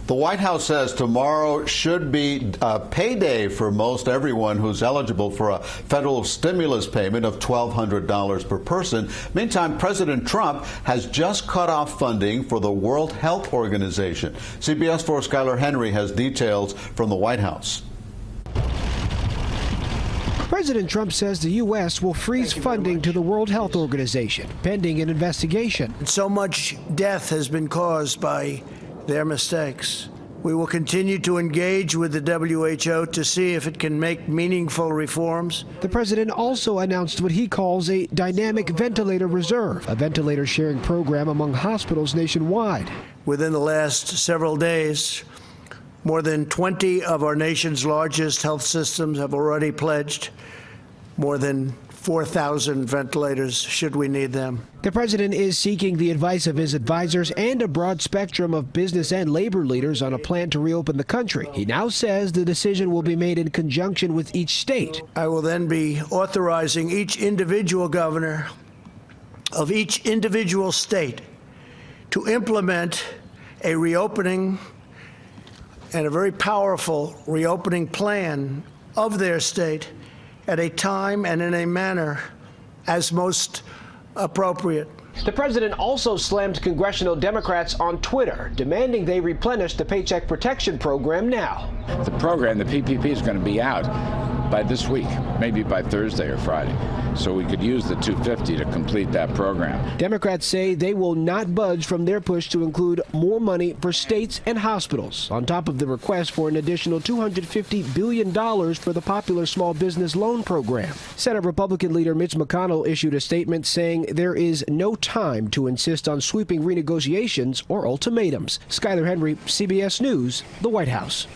The White House says tomorrow should be payday for most everyone who's eligible for a federal stimulus payment of $1,200 per person. Meantime, President Trump has just cut off funding for the World Health Organization. CBS 4's Skyler Henry has details from the White House. President Trump says the U.S. will freeze funding to the World Health Organization, pending an investigation. So much death has been caused by their mistakes. We will continue to engage with the WHO to see if it can make meaningful reforms. The president also announced what he calls a dynamic ventilator reserve, a ventilator sharing program among hospitals nationwide. Within the last several days, more than 20 of our nation's largest health systems have already pledged more than 4,000 ventilators should we need them. The president is seeking the advice of his advisors and a broad spectrum of business and labor leaders on a plan to reopen the country. He now says the decision will be made in conjunction with each state. I will then be authorizing each individual governor of each individual state to implement a reopening and a very powerful reopening plan of their state at a time and in a manner as most appropriate. The president also slammed congressional Democrats on Twitter, demanding they replenish the Paycheck Protection Program now. The program, the PPP, is going to be out by this week, maybe by Thursday or Friday. So we could use the $250 to complete that program. Democrats say they will not budge from their push to include more money for states and hospitals, on top of the request for an additional $250 billion for the popular small business loan program. Senate Republican leader Mitch McConnell issued a statement saying there is no time to insist on sweeping renegotiations or ultimatums. Skyler Henry, CBS News, the White House.